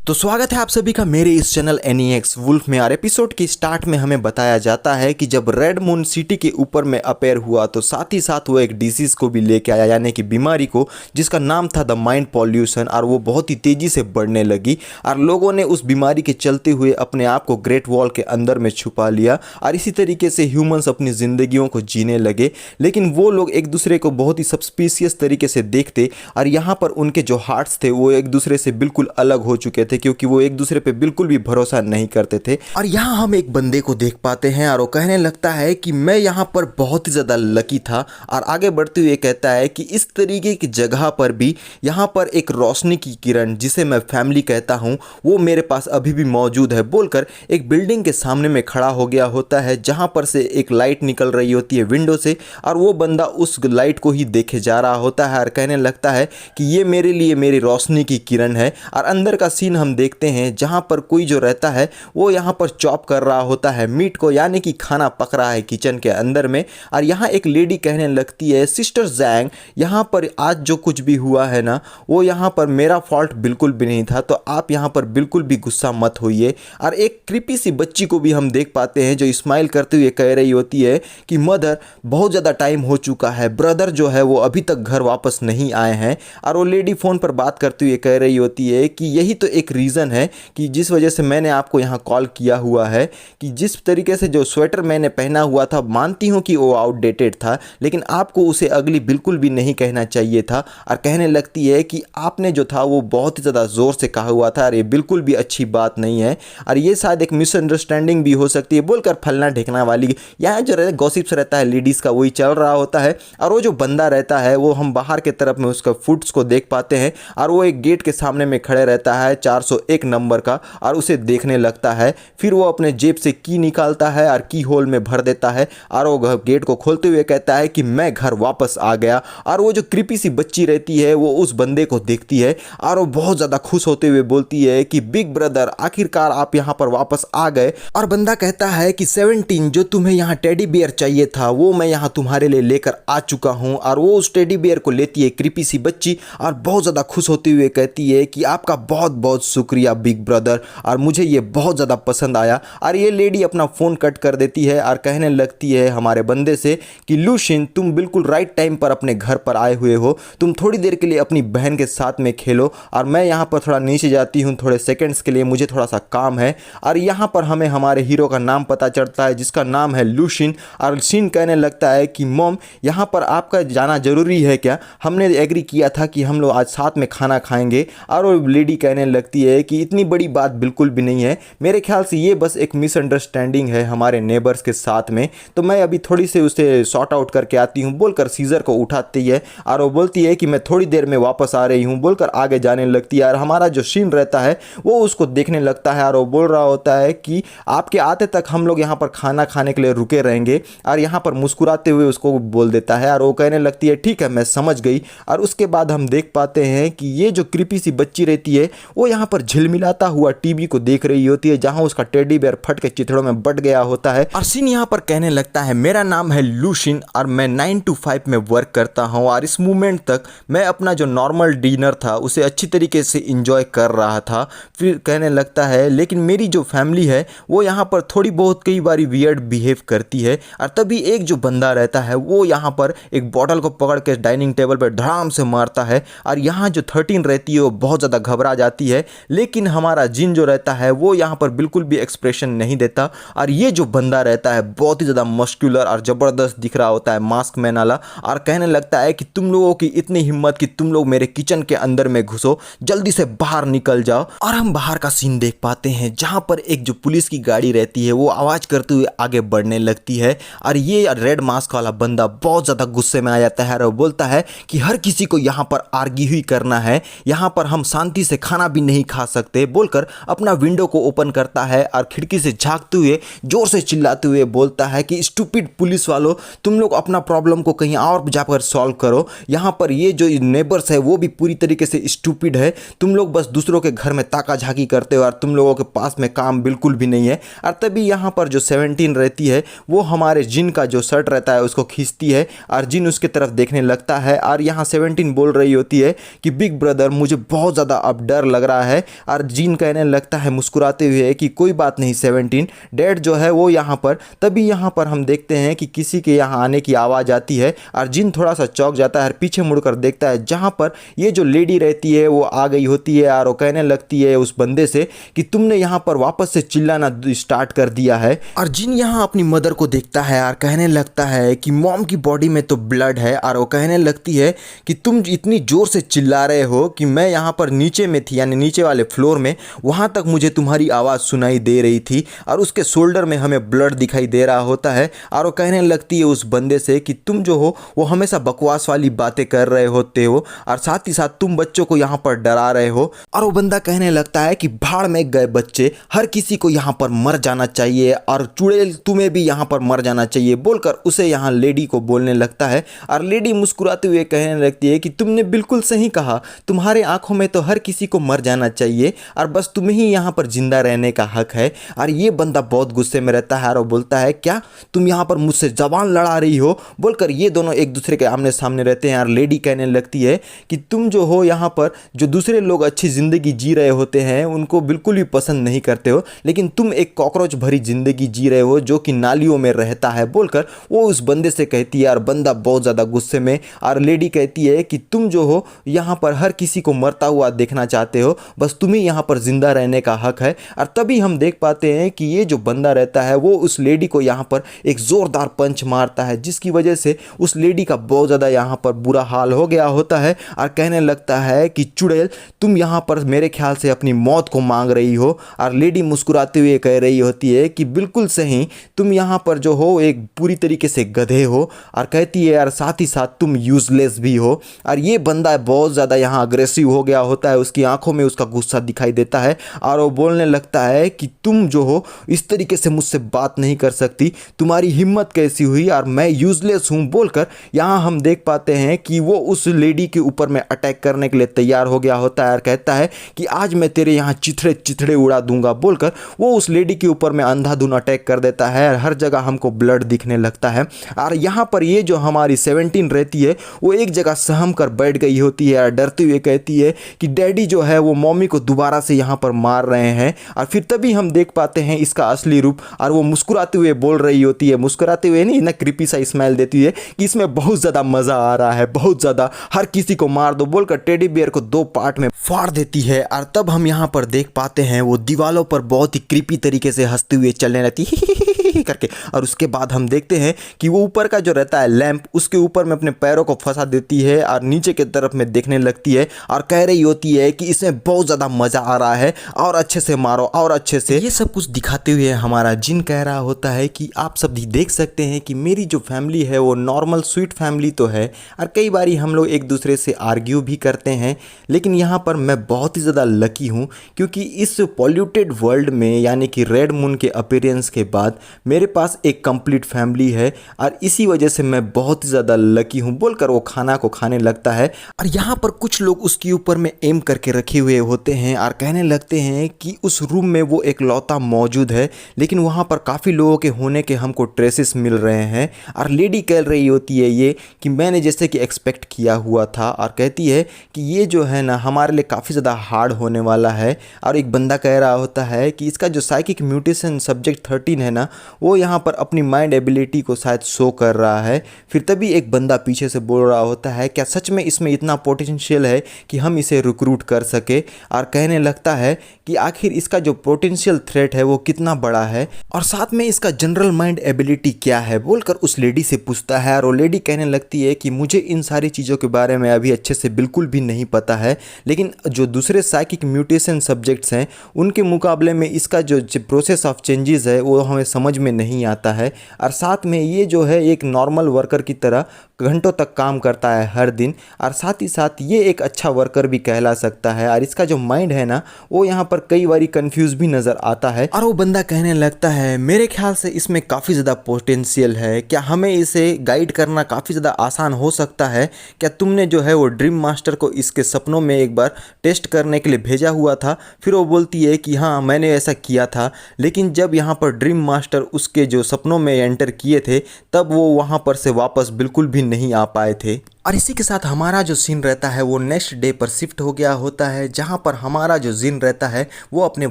तो स्वागत है आप सभी का मेरे इस चैनल एनीएक्स वुल्फ में। और एपिसोड के स्टार्ट में हमें बताया जाता है कि जब रेड मून सिटी के ऊपर में अपेयर हुआ तो साथ ही साथ वो एक डिसीज को भी लेके आया, यानी कि बीमारी को, जिसका नाम था द माइंड पॉल्यूशन। और वो बहुत ही तेजी से बढ़ने लगी और लोगों ने उस बीमारी के चलते हुए अपने आप को ग्रेट वॉल के अंदर में छुपा लिया और इसी तरीके से ह्यूमंस अपनी जिंदगियों को जीने लगे। लेकिन वो लोग एक दूसरे को बहुत ही सस्पिशियस तरीके से देखते और यहाँ पर उनके जो हार्ट्स थे वो एक दूसरे से बिल्कुल अलग हो चुके थे, क्योंकि वो एक दूसरे पे बिल्कुल भी भरोसा नहीं करते थे। और यहाँ हम एक बंदे को देख पाते हैं और वो कहने लगता है कि मैं यहाँ पर बहुत ही ज़्यादा लकी था। और आगे बढ़ते हुए कहता है कि इस तरीके की जगह पर भी यहाँ पर एक रोशनी की किरण, जिसे मैं फैमिली कहता हूँ, वो मेरे पास अभी भी मौजूद है, बोलकर एक बिल्डिंग के सामने में खड़ा हो गया होता है, जहाँ पर से एक लाइट निकल रही होती है विंडो से। और वो बंदा उस लाइट को ही देखे जा रहा होता है और कहने लगता है कि ये मेरे लिए मेरी रोशनी की किरण है। और अंदर का सीन हम देखते हैं जहां पर कोई जो रहता है वो यहां पर चॉप कर रहा होता है मीट को, यानी कि खाना पक रहा है किचन के अंदर में। और यहां एक लेडी कहने लगती है, सिस्टर जैंग, यहां पर आज जो कुछ भी हुआ है ना, वो यहां पर मेरा फॉल्ट बिल्कुल भी नहीं था, तो आप यहां पर बिल्कुल भी गुस्सा मत होइए। और एक क्रीपी सी बच्ची को भी हम देख पाते हैं जो स्माइल करते हुए कह रही होती है कि मदर, बहुत ज़्यादा टाइम हो चुका है, ब्रदर जो है वो अभी तक घर वापस नहीं आए हैं। और वो लेडी फ़ोन पर बात करते हुए कह रही होती है कि यही तो एक रीज़न है कि जिस वजह से मैंने आपको यहाँ कॉल किया हुआ है, कि जिस तरीके से जो स्वेटर मैंने पहना हुआ था, मानती हूँ कि वो आउटडेटेड था, लेकिन आपको उसे अगली बिल्कुल भी नहीं कहना चाहिए था। और कहने लगती है कि आपने जो था वो बहुत ही ज़्यादा ज़ोर से कहा हुआ था और ये बिल्कुल भी अच्छी बात नहीं है और ये शायद एक मिसअंडरस्टैंडिंग भी हो सकती है, बोलकर फलना ढेकना वाली यहाँ जो रहता गॉसिप्स रहता है लेडीज़ का, वही चल रहा होता है। और वो जो बंदा रहता है वो हम बाहर के तरफ में उसका फुट्स को देख पाते हैं और वो एक गेट के सामने में खड़े रहता है 401 नंबर का और उसे देखने लगता है। फिर वो अपने जेब से की निकालता है और की होल में भर देता है और वो गेट को खोलते हुए कहता है कि मैं घर वापस आ गया। और वो जो क्रीपी सी बच्ची रहती है वो उस बंदे को देखती है और वो बहुत ज़्यादा खुश होते हुए बोलती है कि बिग ब्रदर, आखिरकार आप यहाँ पर वापस आ गए। और बंदा कहता है कि 17, जो तुम्हें यहाँ टेडी बियर चाहिए था वो मैं यहाँ तुम्हारे लिए लेकर आ चुका हूँ। और वो उस टेडी बियर को लेती है क्रीपी सी बच्ची और बहुत ज़्यादा खुश होते हुए कहती है कि आपका बहुत बहुत शुक्रिया बिग ब्रदर, और मुझे ये बहुत ज़्यादा पसंद आया। और ये लेडी अपना फ़ोन कट कर देती है और कहने लगती है हमारे बंदे से कि लूशिन, तुम बिल्कुल राइट टाइम पर अपने घर पर आए हुए हो, तुम थोड़ी देर के लिए अपनी बहन के साथ में खेलो और मैं यहाँ पर थोड़ा नीचे जाती हूँ थोड़े सेकंड्स के लिए, मुझे थोड़ा सा काम है। और यहाँ पर हमें हमारे हीरो का नाम पता चलता है जिसका नाम है लूशिन। और शिन कहने लगता है कि मॉम, यहाँ पर आपका जाना ज़रूरी है क्या? हमने एग्री किया था कि हम लोग आज साथ में खाना खाएंगे। और वो लेडी कहने लगती है कि इतनी बड़ी बात बिल्कुल भी नहीं है, मेरे ख्याल से ये बस एक मिसअंडरस्टैंडिंग है हमारे नेबर्स के साथ में, तो मैं अभी थोड़ी सी उसे सॉर्ट आउट करके आती हूँ, बोलकर सीजर को उठाती है और वो बोलती है कि मैं थोड़ी देर में वापस आ रही हूँ, बोलकर आगे जाने लगती है। और हमारा जो शीन रहता है वो उसको देखने लगता है और वो बोल रहा होता है कि आपके आते तक हम लोग यहाँ पर खाना खाने के लिए रुके रहेंगे। और यहाँ पर मुस्कुराते हुए उसको बोल देता है और वो कहने लगती है ठीक है, मैं समझ गई। और उसके बाद हम देख पाते हैं कि ये जो क्रीपी सी बच्ची रहती है वो यहाँ पर झिलमिलाता हुआ टीवी को देख रही होती है, जहाँ उसका टेडी बेयर फट के चिथड़ों में बट गया होता है। और सीन यहाँ पर कहने लगता है मेरा नाम है लूशिन और मैं 9 to 5 में वर्क करता हूँ और इस मोमेंट तक मैं अपना जो नॉर्मल डिनर था उसे अच्छी तरीके से इंजॉय कर रहा था। फिर कहने लगता है लेकिन मेरी जो फैमिली है वो यहाँ पर थोड़ी बहुत कई बारी वियर्ड बिहेव करती है। और तभी एक जो बंदा रहता है वो यहाँ पर एक बॉटल को पकड़ के डाइनिंग टेबल पर धड़ाम से मारता है और यहाँ जो 13 रहती है वो बहुत ज़्यादा घबरा जाती है। लेकिन हमारा जिन जो रहता है वो यहाँ पर बिल्कुल भी एक्सप्रेशन नहीं देता। और ये जो बंदा रहता है बहुत ही ज़्यादा मस्कुलर और ज़बरदस्त दिख रहा होता है, मास्क मैन वाला, और कहने लगता है कि तुम लोगों की इतनी हिम्मत कि तुम लोग मेरे किचन के अंदर में घुसो, जल्दी से बाहर निकल जाओ। और हम बाहर का सीन देख पाते हैं जहाँ पर एक जो पुलिस की गाड़ी रहती है वो आवाज़ करते हुए आगे बढ़ने लगती है। और ये रेड मास्क वाला बंदा बहुत ज़्यादा गुस्से में आ जाता है और बोलता है कि हर किसी को यहाँ पर आर्ग्यू ही करना है, यहाँ पर हम शांति से खाना भी नहीं खा सकते, बोलकर अपना विंडो को ओपन करता है और खिड़की से झांकते हुए जोर से चिल्लाते हुए बोलता है कि स्टूपिड पुलिस वालों, तुम लोग अपना प्रॉब्लम को कहीं और जाकर सॉल्व करो, यहाँ पर ये जो नेबर्स है वो भी पूरी तरीके से स्टूपिड है, तुम लोग बस दूसरों के घर में ताका झाकी करते हो और तुम लोगों के पास में काम बिल्कुल भी नहीं है। और तभी यहाँ पर जो 17 रहती है वो हमारे जिन का जो शर्ट रहता है उसको खींचती है और जिन उसके तरफ देखने लगता है। और यहाँ 17 बोल रही होती है कि बिग ब्रदर, मुझे बहुत ज़्यादा अब डर लग रहा है है और जिन कहने लगता है मुस्कुराते हुए कि कोई बात नहीं 17 डैड जो है वो यहाँ पर। तभी यहाँ पर हम देखते हैं कि किसी के यहाँ आने की आवाज़ आती है और जिन थोड़ा सा चौंक जाता है और पीछे मुड़कर देखता है जहाँ पर ये जो लेडी रहती है वो आ गई होती है और वो कहने लगती है उस बंदे से कि तुमने यहाँ पर वापस से चिल्लाना स्टार्ट कर दिया है। और जिन यहाँ अपनी मदर को देखता है और कहने लगता है कि मॉम की बॉडी में तो ब्लड है और वो कहने लगती है कि तुम इतनी ज़ोर से चिल्ला रहे हो कि मैं यहाँ पर नीचे में थी, यानी नीचे वाले फ्लोर में, वहाँ तक मुझे तुम्हारी आवाज़ सुनाई दे रही थी और उसके शोल्डर में हमें ब्लड दिखाई दे रहा होता है। और वो कहने लगती है उस बंदे से कि तुम जो हो वो हमेशा बकवास वाली बातें कर रहे होते हो और साथ ही साथ तुम बच्चों को यहाँ पर डरा रहे हो। और वो बंदा कहने लगता है कि भाड़ में गए बच्चे, हर किसी को यहाँ पर मर जाना चाहिए और चुड़ैल तुम्हें भी यहाँ पर मर जाना चाहिए बोलकर उसे यहाँ लेडी को बोलने लगता है। और लेडी मुस्कुराते हुए कहने लगती है कि तुमने बिल्कुल सही कहा, तुम्हारे आंखों में तो हर किसी को मर जाना चाहिए और बस तुम्हें ही यहाँ पर जिंदा रहने का हक है। और ये बंदा बहुत गुस्से में रहता है और वो बोलता है क्या तुम यहाँ पर मुझसे जबान लड़ा रही हो बोलकर ये दोनों एक दूसरे के आमने सामने रहते हैं। और लेडी कहने लगती है कि तुम जो हो यहाँ पर जो दूसरे लोग अच्छी ज़िंदगी जी रहे होते हैं उनको बिल्कुल भी पसंद नहीं करते हो, लेकिन तुम एक कॉकरोच भरी ज़िंदगी जी रहे हो जो कि नालियों में रहता है बोलकर वो उस बंदे से कहती है। और बंदा बहुत ज़्यादा गुस्से में, और लेडी कहती है कि तुम जो हो यहाँ पर हर किसी को मरता हुआ देखना चाहते हो, बस तुम्हें यहाँ पर ज़िंदा रहने का हक है। और तभी हम देख पाते हैं कि ये जो बंदा रहता है वो उस लेडी को यहाँ पर एक ज़ोरदार पंच मारता है जिसकी वजह से उस लेडी का बहुत ज़्यादा यहाँ पर बुरा हाल हो गया होता है। और कहने लगता है कि चुड़ैल तुम यहाँ पर मेरे ख्याल से अपनी मौत को मांग रही हो। और लेडी मुस्कुराते हुए कह रही होती है कि बिल्कुल सही, तुम यहाँ पर जो हो एक पूरी तरीके से गधे हो। और कहती है यार साथ ही साथ तुम यूजलेस भी हो। और ये बंदा बहुत ज़्यादा यहाँ अग्रेसिव हो गया होता है, उसकी आंखों में उसका गुस्सा दिखाई देता है और वो बोलने लगता है कि तुम जो हो इस तरीके से मुझसे बात नहीं कर सकती, तुम्हारी हिम्मत कैसी हुई और मैं यूजलेस हूँ बोलकर यहाँ हम देख पाते हैं कि वो उस लेडी के ऊपर में अटैक करने के लिए तैयार हो गया होता है और कहता है कि आज मैं तेरे यहाँ चिथड़े चिथड़े उड़ा दूंगा बोलकर वो उस लेडी के ऊपर में अंधाधुन अटैक कर देता है और हर जगह हमको ब्लड दिखने लगता है। और यहाँ पर ये जो हमारी 17 रहती है वो एक जगह सहम कर बैठ गई होती है और डरते हुए कहती है कि डैडी जो है वो मम्मी को दोबारा से यहाँ पर मार रहे हैं। और फिर तभी हम देख पाते हैं इसका असली रूप और वो मुस्कुराते हुए बोल रही होती है, मुस्कुराते हुए नहीं ना क्रीपी सा स्माइल देती है कि इसमें बहुत ज़्यादा मज़ा आ रहा है, बहुत ज़्यादा, हर किसी को मार दो बोलकर टेडी बियर को 2 पार्ट में फाड़ देती है। और तब हम यहाँ पर देख पाते हैं वो दीवालों पर बहुत ही क्रीपी तरीके से हंसते हुए चलने लगती है करके। और उसके बाद हम देखते हैं कि वो ऊपर का जो रहता है लैंप उसके ऊपर में अपने पैरों को फंसा देती है और नीचे की तरफ में देखने लगती है और कह रही होती है कि इसमें बहुत ज़्यादा मज़ा आ रहा है और अच्छे से मारो और अच्छे से। ये सब कुछ दिखाते हुए हमारा जिन कह रहा होता है कि आप सब भी देख सकते हैं कि मेरी जो फैमिली है वो नॉर्मल स्वीट फैमिली तो है और कई बारी हम लोग एक दूसरे से आर्ग्यू भी करते हैं, लेकिन यहाँ पर मैं बहुत ही ज़्यादा लकी हूँ क्योंकि इस पॉल्यूटेड वर्ल्ड में यानी कि रेड मून के अपीयरेंस के बाद मेरे पास एक कंप्लीट फैमिली है और इसी वजह से मैं बहुत ही ज़्यादा लकी हूँ बोलकर वो खाना को खाने लगता है। और यहाँ पर कुछ लोग उसके ऊपर में एम करके रखे हुए होते हैं और कहने लगते हैं कि उस रूम में वो एक लौता मौजूद है, लेकिन वहाँ पर काफ़ी लोगों के होने के हमको ट्रेसेस मिल रहे हैं। और लेडी कह रही होती है ये कि मैंने जैसे कि एक्सपेक्ट किया हुआ था और कहती है कि ये जो है ना हमारे लिए काफ़ी ज़्यादा हार्ड होने वाला है। और एक बंदा कह रहा होता है कि इसका जो साइकिक म्यूटेशन सब्जेक्ट 13 है ना वो यहाँ पर अपनी माइंड एबिलिटी को शायद शो कर रहा है। फिर तभी एक बंदा पीछे से बोल रहा होता है क्या सच में इसमें इतना पोटेंशियल है कि हम इसे रिक्रूट कर सके। और कहने लगता है कि आखिर इसका जो पोटेंशियल थ्रेट है वो कितना बड़ा है और साथ में इसका जनरल माइंड एबिलिटी क्या है बोलकर उस लेडी से पूछता है। और वो लेडी कहने लगती है कि मुझे इन सारी चीज़ों के बारे में अभी अच्छे से बिल्कुल भी नहीं पता है, लेकिन जो दूसरे साइकिक म्यूटेशन सब्जेक्ट्स हैं उनके मुकाबले में इसका जो प्रोसेस ऑफ चेंजेस है वो हमें समझ में नहीं आता है। और साथ में ये जो है एक नॉर्मल वर्कर की तरह घंटों तक काम करता है हर दिन और साथ ही साथ ये एक अच्छा वर्कर भी कहला सकता है। और इसका जो माइंड है ना वो यहाँ पर कई बारी कंफ्यूज भी नज़र आता है। और वो बंदा कहने लगता है मेरे ख्याल से इसमें काफ़ी ज़्यादा पोटेंशियल है, क्या हमें इसे गाइड करना काफ़ी ज़्यादा आसान हो सकता है। क्या तुमने जो है वो ड्रीम मास्टर को इसके सपनों में एक बार टेस्ट करने के लिए भेजा हुआ था। फिर वो बोलती है कि हाँ मैंने ऐसा किया था, लेकिन जब यहाँ पर ड्रीम मास्टर उसके जो सपनों में एंटर किए थे तब वो वहाँ पर से वापस बिल्कुल भी नहीं आ पाए थे। और इसी के साथ हमारा जो सीन रहता है वो नेक्स्ट डे पर शिफ्ट हो गया होता है, जहाँ पर हमारा जो जिन रहता है वो अपने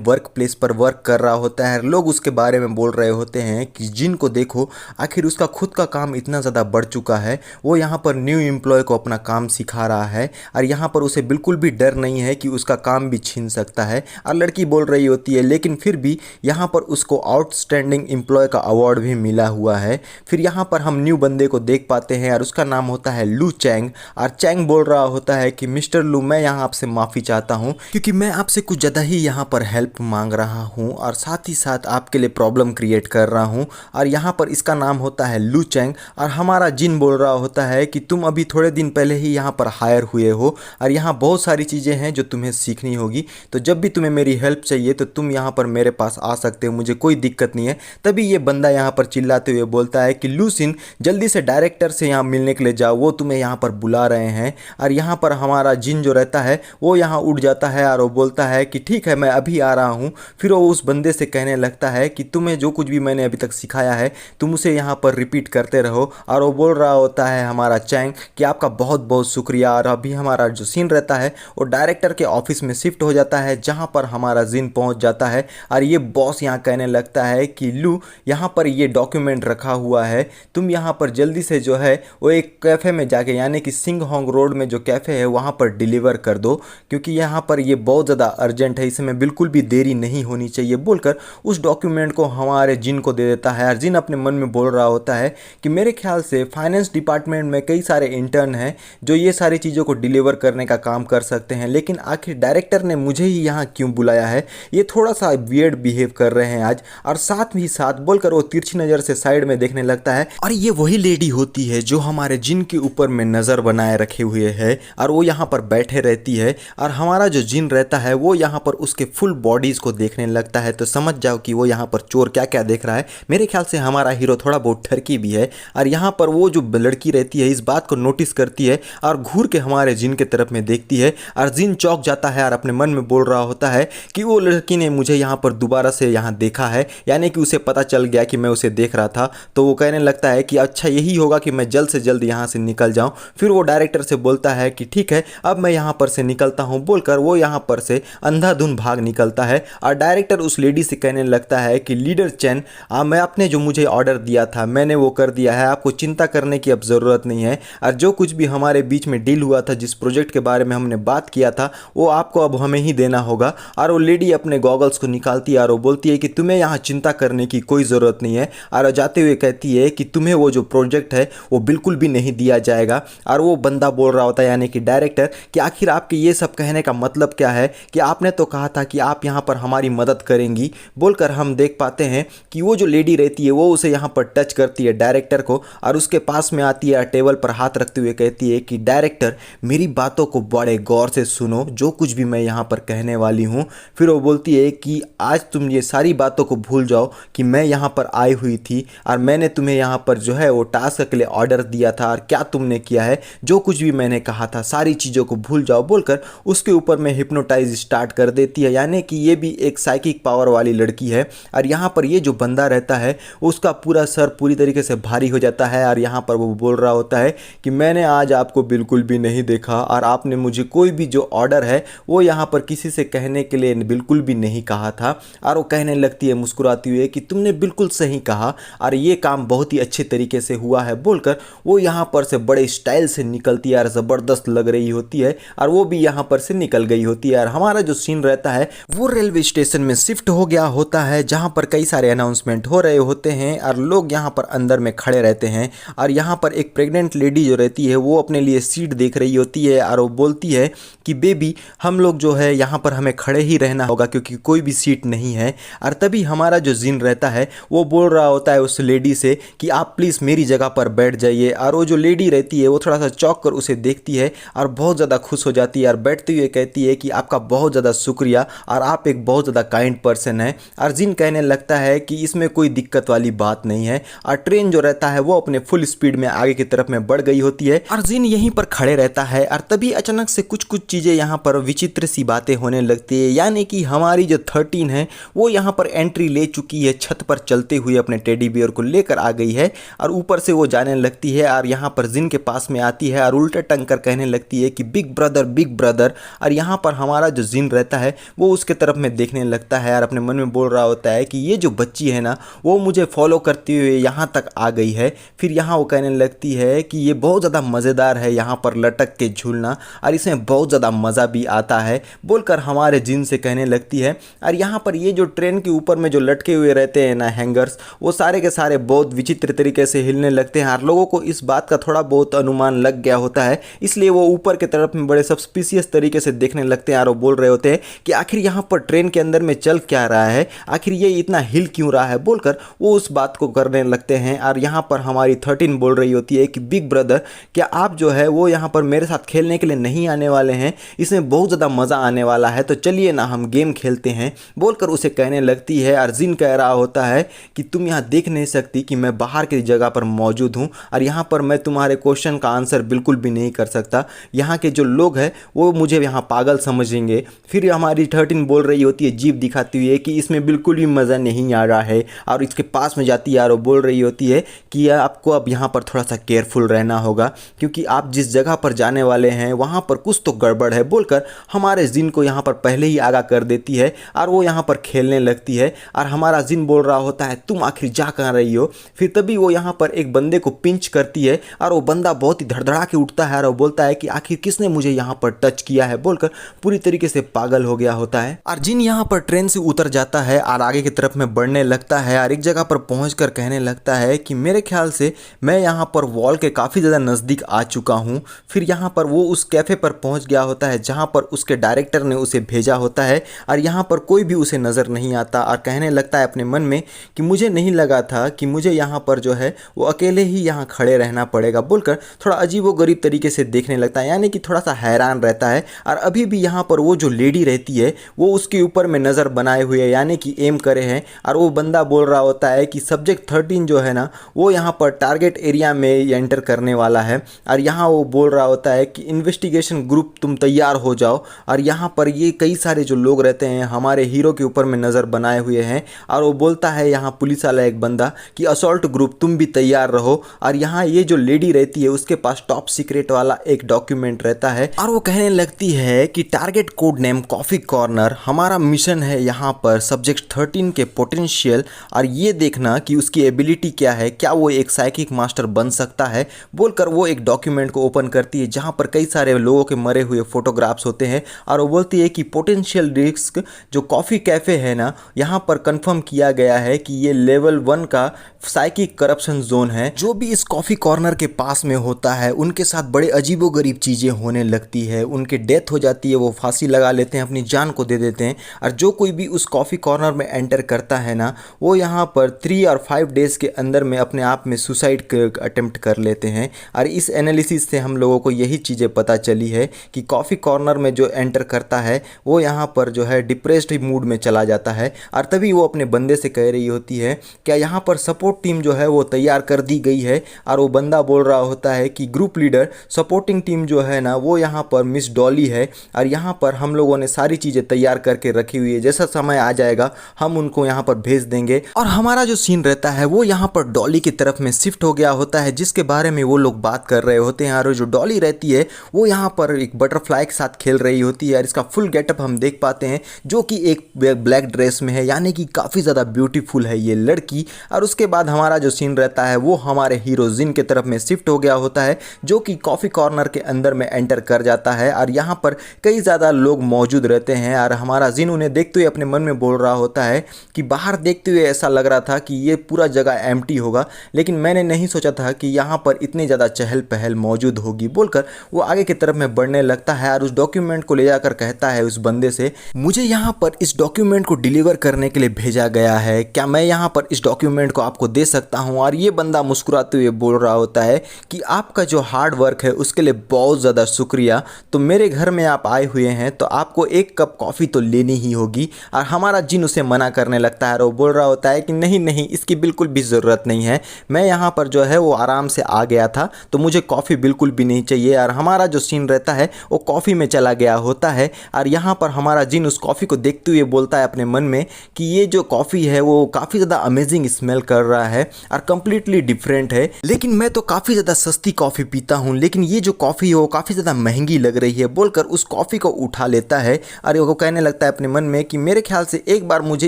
वर्क प्लेस पर वर्क कर रहा होता है। लोग उसके बारे में बोल रहे होते हैं कि जिन को देखो, आखिर उसका खुद का काम इतना ज़्यादा बढ़ चुका है, वो यहाँ पर न्यू एम्प्लॉय को अपना काम सिखा रहा है और यहाँ पर उसे बिल्कुल भी डर नहीं है कि उसका काम भी छीन सकता है। और लड़की बोल रही होती है लेकिन फिर भी यहाँ पर उसको आउटस्टैंडिंग एम्प्लॉय का अवार्ड भी मिला हुआ है। फिर यहाँ पर हम न्यू बंदे को देख पाते हैं और उसका नाम होता है लू चैंग। और चैंग बोल रहा होता है कि मिस्टर लू, मैं यहाँ आपसे माफ़ी चाहता हूँ क्योंकि मैं आपसे कुछ ज़्यादा ही यहाँ पर हेल्प मांग रहा हूँ और साथ ही साथ आपके लिए प्रॉब्लम क्रिएट कर रहा हूँ। और यहाँ पर इसका नाम होता है लू चैंग। और हमारा जिन बोल रहा होता है कि तुम अभी थोड़े दिन पहले ही यहाँ पर हायर हुए हो और यहाँ बहुत सारी चीज़ें हैं जो तुम्हें सीखनी होगी, तो जब भी तुम्हें मेरी हेल्प चाहिए तो तुम यहाँ पर मेरे पास आ सकते हो, मुझे कोई दिक्कत नहीं है। तभी ये बंदा यहाँ पर चिल्लाते हुए बोलता है कि लूसिन, जल्दी से डायरेक्टर से यहाँ मिलने के लिए जाओ, वो तुम्हें यहाँ पर बुला रहे हैं। और यहाँ पर हमारा जिन जो रहता है वो यहाँ उठ जाता है और वो बोलता है कि ठीक है, मैं अभी आ रहा हूँ। फिर वो उस बंदे से कहने लगता है कि तुम्हें जो कुछ भी मैंने अभी तक सिखाया है तुम उसे यहाँ पर रिपीट करते रहो। और वो बोल रहा होता है हमारा चैंग कि आपका बहुत बहुत शुक्रिया। और अभी हमारा जो सीन रहता है वो डायरेक्टर के ऑफिस में शिफ्ट हो जाता है, जहाँ पर हमारा जिन पहुँच जाता है और ये बॉस यहाँ कहने लगता है कि लू, यहाँ पर ये डॉक्यूमेंट रखा हुआ है, तुम यहाँ पर जल्दी से जो है वो एक कैफ़े में जाके, यानी कि सिंह होंग रोड में जो कैफ़े है वहाँ पर डिलीवर कर दो, क्योंकि यहाँ पर ये बहुत ज़्यादा अर्जेंट है, इसमें बिल्कुल भी देरी नहीं होनी चाहिए। बोलकर उस डॉक्यूमेंट को हमारे जिन को दे देता है। और जिन अपने मन में बोल रहा होता है कि मेरे ख्याल से फाइनेंस डिपार्टमेंट में कई सारे इंटर्न हैं जो ये सारी चीज़ों को डिलीवर करने का काम कर सकते हैं, लेकिन आखिर डायरेक्टर ने मुझे ही यहाँ क्यों बुलाया है, ये थोड़ा सा वियर्ड बिहेव कर रहे हैं आज। और साथ ही साथ बोलकर वो तिरछी नज़र से साइड में देखने लगता है और ये वही लेडी होती है जो हमारे जिन के ऊपर में नज़र बनाए रखे हुए है और वो यहाँ पर बैठे रहती है। और हमारा जो जिन रहता है वो यहाँ पर उसके फुल बॉडीज़ को देखने लगता है, तो समझ जाओ कि वो यहाँ पर चोर क्या क्या देख रहा है। मेरे ख्याल से हमारा हीरो थोड़ा बहुत ठरकी भी है। और यहाँ पर वो जो लड़की रहती है इस बात को नोटिस करती है और घूर के हमारे जिन के तरफ में देखती है और जिन चौंक जाता है और अपने मन में बोल रहा होता है कि वो लड़की ने मुझे यहाँ पर दोबारा से यहाँ देखा है, यानी कि उसे पता चल गया कि मैं उसे देख रहा था। तो वो कहने लगता है कि अच्छा यही होगा कि मैं जल्द से जल्द यहाँ से निकल जाऊँ। फिर वो डायरेक्टर से बोलता है कि ठीक है, अब मैं यहाँ पर से निकलता हूँ। बोलकर वो यहाँ पर से अंधाधुन भाग निकलता है और डायरेक्टर उस लेडी से कहने लगता है कि लीडर चैन, मैं आपने जो मुझे ऑर्डर दिया था मैंने वो कर दिया है, आपको चिंता करने की अब ज़रूरत नहीं है। और जो कुछ भी हमारे बीच में डील हुआ था, जिस प्रोजेक्ट के बारे में हमने बात किया था, वो आपको अब हमें ही देना होगा। और वो लेडी अपने गॉगल्स को निकालती है और वो बोलती है कि तुम्हें यहाँ चिंता करने की कोई ज़रूरत नहीं है। और जाते हुए कहती है कि तुम्हें वो जो प्रोजेक्ट है वो बिल्कुल भी नहीं दिया जाएगा। और वो बंदा बोल रहा होता है यानी कि डायरेक्टर कि आखिर आपके ये सब कहने का मतलब क्या है, कि आपने तो कहा था कि आप यहाँ पर हमारी मदद करेंगी। बोलकर हम देख पाते हैं कि वो जो लेडी रहती है वो उसे यहाँ पर टच करती है डायरेक्टर को और उसके पास में आती है, टेबल पर हाथ रखते हुए कहती है कि डायरेक्टर मेरी बातों को बड़े गौर से सुनो, जो कुछ भी मैं यहाँ पर कहने वाली हूँ। फिर वो बोलती है कि आज तुम ये सारी बातों को भूल जाओ कि मैं यहाँ पर आई हुई थी और मैंने तुम्हें यहाँ पर जो है वो टास्क के लिए ऑर्डर दिया था और क्या तुमने किया है, जो कुछ भी मैंने कहा था सारी चीज़ों को भूल जाओ। बोलकर उसके ऊपर में हिप्नोटाइज स्टार्ट कर देती है, यानी कि ये भी एक साइकिक पावर वाली लड़की है। और यहाँ पर ये जो बंदा रहता है उसका पूरा सर पूरी तरीके से भारी हो जाता है और यहाँ पर वो बोल रहा होता है कि मैंने आज आपको बिल्कुल भी नहीं देखा और आपने मुझे कोई भी जो ऑर्डर है वो यहाँ पर किसी से कहने के लिए बिल्कुल भी नहीं कहा था। और वो कहने लगती है मुस्कुराती हुई कि तुमने बिल्कुल सही कहा और ये काम बहुत ही अच्छे तरीके से हुआ है। बोलकर वो यहाँ पर से बड़े स्टाइल से निकलती है और ज़बरदस्त लग रही होती है और वो भी यहाँ पर से निकल गई होती है। और हमारा जो सीन रहता है वो रेलवे स्टेशन में शिफ्ट हो गया होता है, जहाँ पर कई सारे अनाउंसमेंट हो रहे होते हैं और लोग यहाँ पर अंदर में खड़े रहते हैं। और यहाँ पर एक प्रेग्नेंट लेडी जो रहती है वो अपने लिए सीट देख रही होती है और वो बोलती है कि बेबी हम लोग जो है यहाँ पर हमें खड़े ही रहना होगा क्योंकि कोई भी सीट नहीं है। और तभी हमारा जो जिन रहता है वो बोल रहा होता है उस लेडी से कि आप प्लीज़ मेरी जगह पर बैठ जाइए। और वो जो लेडी रहती है वो थोड़ा सा चौंक कर उसे देखती है और बहुत ज़्यादा खुश हो जाती है और बैठते हुए कहती है कि आपका बहुत ज़्यादा शुक्रिया और आप एक बहुत ज़्यादा काइंड पर्सन है। और जिन कहने लगता है कि इसमें कोई दिक्कत वाली बात नहीं है। और ट्रेन जो रहता है वो अपने फुल स्पीड में आगे की तरफ में बढ़ गई होती है और जिन यहीं पर खड़े रहता है। और तभी अचानक से कुछ कुछ चीज़ें यहाँ पर विचित्र सी बातें होने लगती है, यानी कि हमारी जो 13 है वो यहाँ पर एंट्री ले चुकी है, छत पर चलते हुए अपने टेडी बियर को लेकर आ गई है और ऊपर से वो जाने लगती है। और यहाँ पर जिन के पास पास में आती है और उल्टा टंग कर कहने लगती है कि बिग ब्रदर। और यहाँ पर हमारा जो जिन रहता है वो उसके तरफ में देखने लगता है और अपने मन में बोल रहा होता है कि ये जो बच्ची है ना वो मुझे फॉलो करते हुए यहाँ तक आ गई है। फिर यहाँ वो कहने लगती है कि ये बहुत ज़्यादा मज़ेदार है यहाँ पर लटक के झूलना और इसमें बहुत ज़्यादा मज़ा भी आता है बोलकर हमारे जिन से कहने लगती है। और यहाँ पर ये जो ट्रेन के ऊपर में जो लटके हुए रहते हैं ना हैंगर्स, वो सारे के सारे बहुत विचित्र तरीके से हिलने लगते हैं और लोगों को इस बात का थोड़ा बहुत अनुमान लग गया होता है, इसलिए वो ऊपर की तरफ में बड़े सस्पिशियस तरीके से देखने लगते हैं और वो बोल रहे होते हैं कि आखिर यहाँ पर ट्रेन के अंदर में चल क्या रहा है, आखिर ये इतना हिल क्यों रहा है बोलकर वो उस बात को करने लगते हैं। और यहाँ पर हमारी 13 बोल रही होती है कि बिग ब्रदर क्या आप जो है वो यहाँ पर मेरे साथ खेलने के लिए नहीं आने वाले हैं, इसमें बहुत ज़्यादा मज़ा आने वाला है, तो चलिए ना हम गेम खेलते हैं बोलकर उसे कहने लगती है। और जिन कह रहा होता है कि तुम यहाँ देख नहीं सकती कि मैं बाहर की जगह पर मौजूद हूँ और यहाँ पर मैं तुम्हारे क्वेश्चन का आंसर बिल्कुल भी नहीं कर सकता, यहाँ के जो लोग हैं वो मुझे यहाँ पागल समझेंगे। फिर हमारी 13 बोल रही होती है जीभ दिखाती हुई है कि इसमें बिल्कुल भी मज़ा नहीं आ रहा है और इसके पास में जाती है और वो बोल रही होती है कि आपको अब यहाँ पर थोड़ा सा केयरफुल रहना होगा क्योंकि आप जिस जगह पर जाने वाले हैं वहाँ पर कुछ तो गड़बड़ है बोलकर हमारे जिन को यहाँ पर पहले ही आगाह कर देती है और वो यहाँ पर खेलने लगती है। और हमारा जिन बोल रहा होता है तुम आखिर जा कहाँ रही हो। फिर तभी वो यहाँ पर एक बंदे को पिंच करती है और वो बंदा बहुत ही धड़धड़ा के उठता है और वो बोलता है कि आखिर किसने मुझे यहाँ पर टच किया है बोलकर पूरी तरीके से पागल हो गया होता है। और जिन यहाँ पर ट्रेन से उतर जाता है और आगे की तरफ में बढ़ने लगता है और एक जगह पर पहुंचकर कहने लगता है कि मेरे ख्याल से मैं यहाँ पर वॉल के काफ़ी ज़्यादा नज़दीक आ चुका हूँ। फिर यहाँ पर वो उस कैफ़े पर पहुँच गया होता है जहाँ पर उसके डायरेक्टर ने उसे भेजा होता है और यहाँ पर कोई भी उसे नज़र नहीं आता और कहने लगता है अपने मन में कि मुझे नहीं लगा था कि मुझे यहाँ पर जो है वो अकेले ही यहाँ खड़े रहना पड़ेगा बोलकर थोड़ा अजीबोगरीब तरीके से देखने लगता है, यानी कि थोड़ा सा हैरान रहता है। और अभी भी यहाँ पर वो जो लेडी रहती है वो उसके ऊपर में नज़र बनाए हुए है, यानी कि एम करे हैं। और वो बंदा बोल रहा होता है कि सब्जेक्ट 13 जो है ना वो यहाँ पर टारगेट एरिया में एंटर करने वाला है। और यहाँ वो बोल रहा होता है कि इन्वेस्टिगेशन ग्रुप तुम तैयार हो जाओ। और यहाँ पर ये कई सारे जो लोग रहते हैं हमारे हीरो के ऊपर में नज़र बनाए हुए हैं। और वो बोलता है यहाँ पुलिस वाला एक बंदा कि असॉल्ट ग्रुप तुम भी तैयार रहो। और यहाँ ये जो लेडी रहती है उसके पास टॉप सीक्रेट वाला एक डॉक्यूमेंट रहता है और वो कहने लगती है कि target code name coffee corner, हमारा मिशन है यहाँ पर सब्जेक्ट 13 के पोटेंशियल और ये देखना कि उसकी एबिलिटी क्या है, क्या वो एक साइकिक मास्टर बन सकता है बोलकर वो एक डॉक्यूमेंट को ओपन करती है जहाँ पर कई सारे लोगों के मरे हुए फोटोग्राफ्स होते हैं। और वो बोलती है कि पोटेंशियल रिस्क जो कॉफ़ी कैफ़े है ना यहाँ पर कंफर्म किया गया है कि ये लेवल 1 का साइकिक करप्शन जोन है। जो भी इस कॉफ़ी कॉर्नर के पास में होता है उनके साथ बड़े अजीबोगरीब चीज़ें होने लगती है, उनकी डेथ हो जाती है, वो फांसी लगा लेते हैं, अपनी जान को दे देते हैं। और जो कोई भी उस कॉफ़ी कॉर्नर में एंटर करता है ना वो यहाँ पर 3 और 5 डेज़ के अंदर में अपने आप में सुसाइड अटेम्प्ट कर लेते हैं। और इस एनालिसिस से हम लोगों को यही चीज़ें पता चली है कि कॉफ़ी कॉर्नर में जो एंटर करता है वो यहाँ पर जो है डिप्रेस्ड मूड में चला जाता है। और तभी वो अपने बंदे से कह रही होती है क्या यहाँ पर सपोर्ट टीम जो है वो तैयार कर दी गई है। और वो बंदा बोल रहा होता है कि ग्रुप लीडर सपोर्टिंग टीम जो है ना वो यहाँ पर मिस डॉली है और यहाँ पर हम लोगों ने सारी चीज़ें तैयार करके रखी हुई है, जैसा समय आ जाएगा हम उनको यहाँ पर भेज देंगे। और हमारा जो सीन रहता है वो यहाँ पर डॉली की तरफ में शिफ्ट हो गया होता है जिसके बारे में वो लोग बात कर रहे होते हैं। और जो डॉली रहती है वो यहाँ पर एक बटरफ्लाई के साथ खेल रही होती है और इसका फुल गेटअप हम देख पाते हैं जो कि एक ब्लैक ड्रेस में है, यानी कि काफ़ी ज़्यादा ब्यूटीफुल है ये लड़की। और उसके बाद हमारा जो सीन रहता है वो हमारे हीरो जिन के तरफ में शिफ्ट हो गया होता है जो कि कॉफ़ी कॉर्नर के अंदर में एंटर कर जाता है। और यहाँ पर कई ज़्यादा लोग मौजूद रहते हैं और हमारा जिन उन्हें देखते हुए अपने मन में बोल रहा होता है कि बाहर देखते हुए ऐसा लग रहा था कि ये पूरा जगह एम्प्टी होगा, लेकिन मैंने नहीं सोचा था कि यहाँ पर इतनी ज़्यादा चहल पहल मौजूद होगी बोलकर वो आगे की तरफ में बढ़ने लगता है। और उस डॉक्यूमेंट को ले जाकर कहता है उस बंदे से मुझे यहाँ पर इस डॉक्यूमेंट को डिलीवर करने के लिए भेजा गया है, क्या मैं यहाँ पर इस डॉक्यूमेंट को आपको दे सकता हूँ। और ये बंदा मुस्कुराते हुए बोल रहा होता है कि आपका जो हार्ड वर्क है उसके लिए बहुत ज़्यादा शुक्रिया, तो मेरे घर में आप आए हुए हैं तो आपको एक कप कॉफ़ी तो लेनी ही होगी। और हमारा जिन उसे मना करने लगता है और वो बोल रहा होता है कि नहीं नहीं इसकी बिल्कुल भी ज़रूरत नहीं है, मैं यहाँ पर जो है वो आराम से आ गया था तो मुझे कॉफ़ी बिल्कुल भी नहीं चाहिए। और हमारा जो सीन रहता है वो कॉफ़ी में चला गया होता है और यहाँ पर हमारा जिन उस कॉफ़ी को देखते हुए बोलता है अपने मन में कि ये जो कॉफ़ी है वो काफ़ी ज़्यादा अमेजिंग स्मेल कर रहा है और कम्प्लीटली डिफरेंट है, लेकिन मैं तो काफ़ी ज़्यादा सस्ती कॉफ़ी पीता हूँ, लेकिन ये जो कॉफ़ी है वो काफ़ी ज़्यादा महंगी लग रही है बोलकर उस कॉफ़ी को उठा लेता है। अरे वो कहने लगता है अपने मन में कि मेरे ख्याल से एक बार मुझे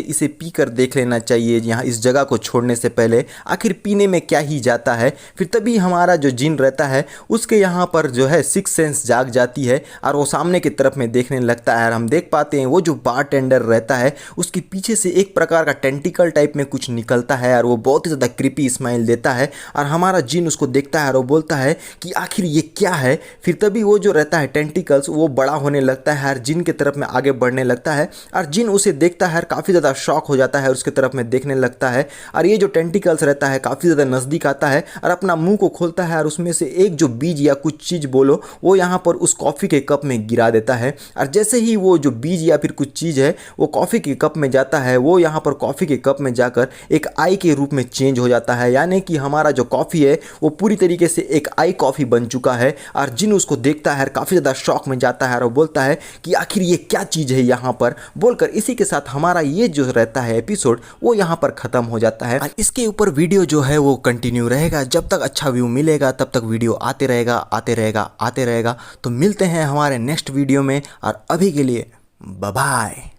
इसे पी कर देख लेना चाहिए यहाँ इस जगह को छोड़ने से पहले, आखिर पीने में क्या ही जाता है। फिर तभी हमारा जो जिन रहता है उसके यहाँ पर जो है सिक्स सेंस जाग जाती है और वो सामने की तरफ में देखने लगता है। और हम देख पाते हैं वो जो बारटेंडर रहता है उसके पीछे से एक प्रकार का टेंटिकल टाइप में कुछ निकलता है और वो बहुत ही ज़्यादा क्रीपी स्माइल देता है और हमारा जिन उसको देखता है और वो बोलता है कि आखिर ये क्या है। फिर तभी वो जो रहता है टेंटिकल्स वो बड़ा होने लगता है और जिन की तरफ में आगे बढ़ने लगता है और जिन उसे देखता है और काफ़ी ज़्यादा शॉक हो जाता है और उसके तरफ में देखने लगता है। और ये जो टेंटिकल्स रहता है काफ़ी ज़्यादा नज़दीक आता है और अपना मुंह को खोलता है और उसमें से एक जो बीज या कुछ चीज़ बोलो वो यहाँ पर उस कॉफ़ी के कप में गिरा देता है। और जैसे ही वो जो बीज या फिर कुछ चीज़ है वो कॉफ़ी के कप में जाता है, वो यहाँ पर कॉफ़ी के कप में जाकर एक आई के रूप में चेंज हो जाता है, यानी कि हमारा जो कॉफ़ी है वो पूरी तरीके से एक आई कॉफ़ी बन चुका है। और जिन उसको देखता है काफ़ी ज़्यादा शॉक में जाता है और वो बोलता है कि आखिर ये क्या चीज़ है यहाँ पर बोलकर इसी के साथ हमारा ये जो रहता है एपिसोड वो यहाँ पर ख़त्म हो जाता है। और इसके ऊपर वीडियो जो है वो कंटिन्यू रहेगा, जब तक अच्छा व्यू मिलेगा तब तक वीडियो आते रहेगा आते रहेगा आते रहेगा। तो मिलते हैं हमारे नेक्स्ट वीडियो में और अभी के लिए बाय बाय।